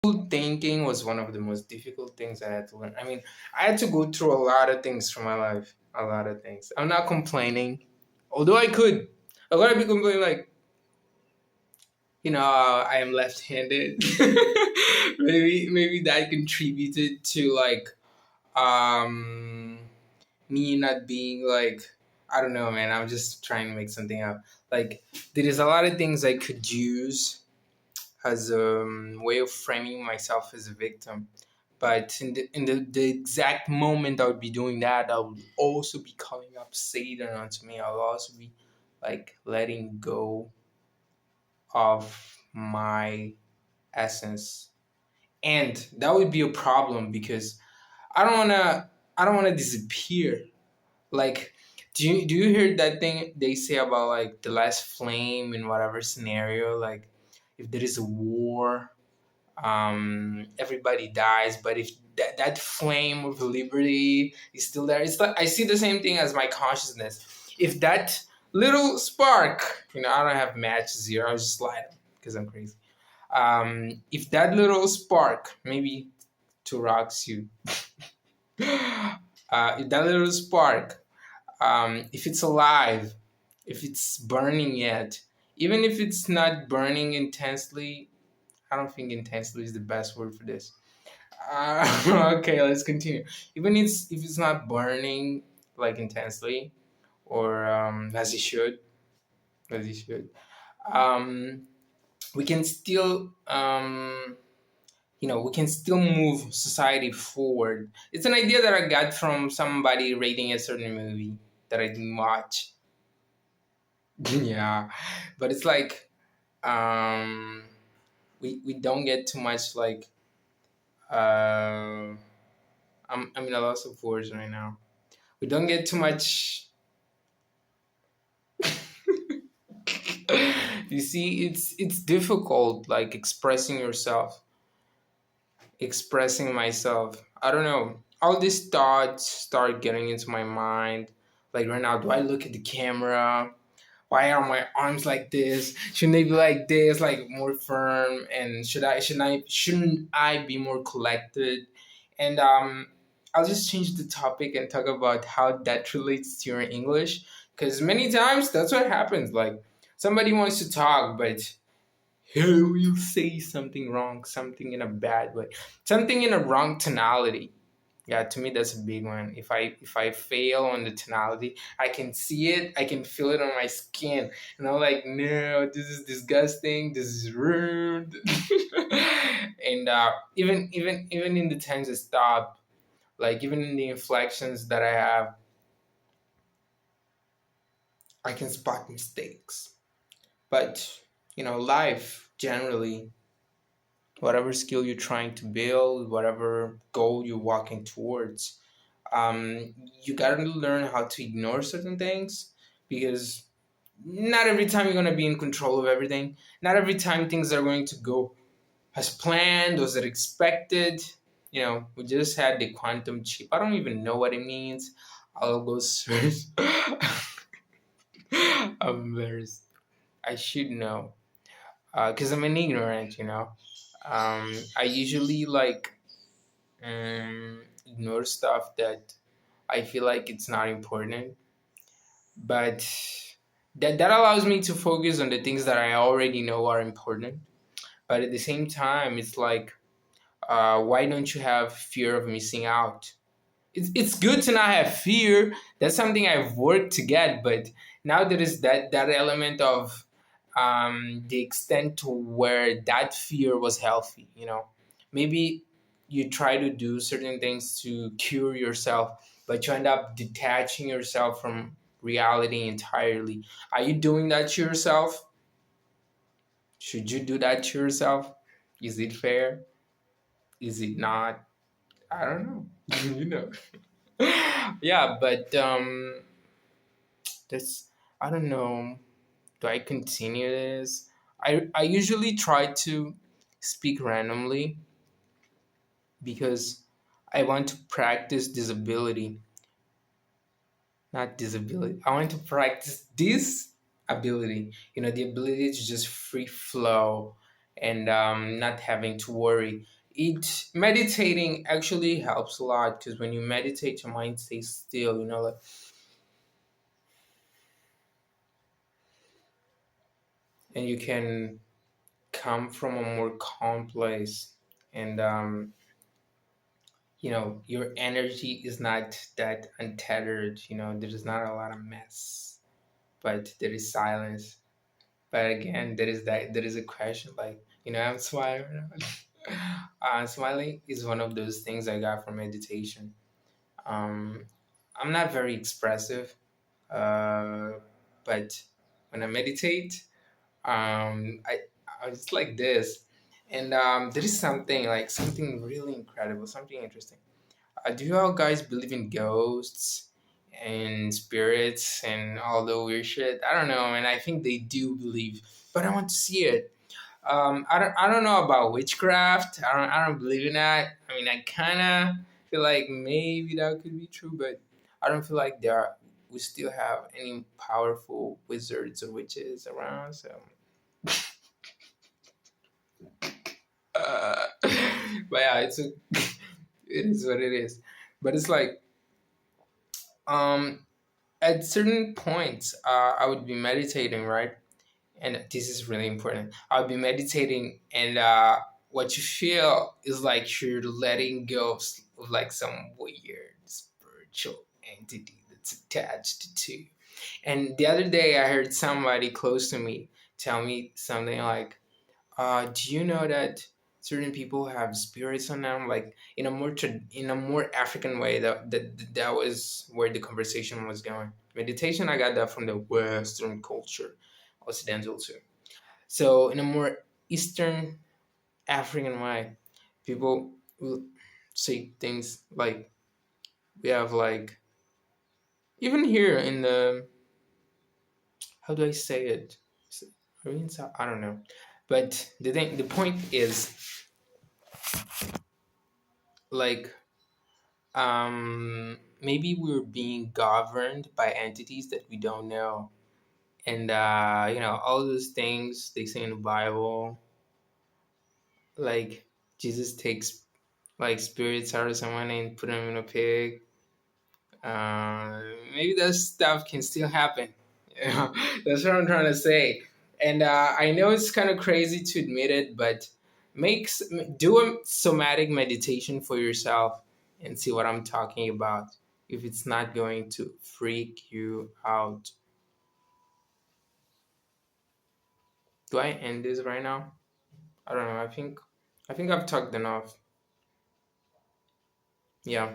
Thinking was one of the most difficult things I had to learn. I mean, I had to go through a lot of things from my life, a lot of things. I'm not complaining, although I could. I gotta be complaining like, I am left-handed. Maybe that contributed to like um me not being like, I don't know, man. I'm just trying to make something up. Like there is a lot of things I could use as a way of framing myself as a victim. But the exact moment I would be doing that, I would also be calling up Satan onto me. I would also be like letting go of my essence. And that would be a problem because I don't wanna I don't wanna disappear. Like do you hear that thing they say about like the last flame in whatever scenario? Like if there is a war, everybody dies, but if that flame of liberty is still there, it's like I see the same thing as my consciousness. If that little spark, I don't have matches here, I'll just light them because I'm crazy. If that little spark, maybe two rocks you, if that little spark, if it's alive, if it's burning yet, even if it's not burning intensely, I don't think intensely is the best word for this. Okay, let's continue. Even if it's not burning like intensely, or as it should, um, we can still we can still move society forward. It's an idea that I got from somebody rating a certain movie that I didn't watch. Yeah, but it's like um, we don't get too much like uh, I'm in a loss of words right now. We don't get too much. You see, it's difficult like expressing yourself, expressing myself. I don't know. All these thoughts start getting into my mind. Like right now, do I look at the camera? Why are my arms like this? Shouldn't they be like this, like more firm? And shouldn't I be more collected? And I'll just change the topic and talk about how that relates to your English. Because many times that's what happens. Like somebody wants to talk, but he will say something wrong, something in a bad way, something in a wrong tonality. Yeah, to me that's a big one. If I fail on the tonality, I can see it, I can feel it on my skin, and I'm like, no, this is disgusting, this is rude. And even in the times I stop, like even in the inflections that I have, I can spot mistakes. But life generally, whatever skill you're trying to build, whatever goal you're walking towards, you gotta learn how to ignore certain things because not every time you're gonna be in control of everything. Not every time things are going to go as planned or as expected. We just had the quantum chip. I don't even know what it means. I'll go search. I'm embarrassed. I should know because I'm an ignorant. I usually like ignore stuff that I feel like it's not important, but that allows me to focus on the things that I already know are important. But at the same time, it's like, why don't you have fear of missing out? It's good to not have fear. That's something I've worked to get, but now there is that element of the extent to where that fear was healthy. Maybe you try to do certain things to cure yourself, but you end up detaching yourself from reality entirely. Are you doing that to yourself? Should you do that to yourself? Is it fair? Is it not? I don't know. you know. Yeah, but that's I don't know. Do I continue this? I usually try to speak randomly because I want to practice disability, not disability. I want to practice this ability. The ability to just free flow and not having to worry. It meditating actually helps a lot because when you meditate, your mind stays still. Like, and you can come from a more calm place, and your energy is not that untethered. There's not a lot of mess, but there is silence. But again, there is a question, like, I'm smiling. Smiling is one of those things I got from meditation. um I'm not very expressive, uh but when I meditate, I just like this. And there is something really incredible, something interesting. Do you all guys believe in ghosts and spirits and all the weird shit? I don't know, and I think they do believe, but I want to see it. I don't know about witchcraft. I don't believe in that. I mean, I kind of feel like maybe that could be true, but I don't feel like we still have any powerful wizards or witches around. So, but yeah, it is what it is. But it's like, um, at certain points, I would be meditating, right? And this is really important. I'll be meditating, and what you feel is like you're letting go of like some weird spiritual entity that's attached to you. And the other day, I heard somebody close to me tell me something like, "Do you know that certain people have spirits on them?" Like in a more African way. That was where the conversation was going. Meditation, I got that from the Western culture, Occidental too. So in a more Eastern African way, people will say things like, we have like, even here in the, how do I say it? Are we in South? I don't know. But the point is, like, maybe we're being governed by entities that we don't know. And all those things they say in the Bible, like Jesus takes like spirits out of someone and put them in a pig. Maybe that stuff can still happen. That's what I'm trying to say. And I know it's kind of crazy to admit it, but makes do a somatic meditation for yourself and see what I'm talking about. If it's not going to freak you out, do I end this right now? I don't know. I think I've talked enough. Yeah.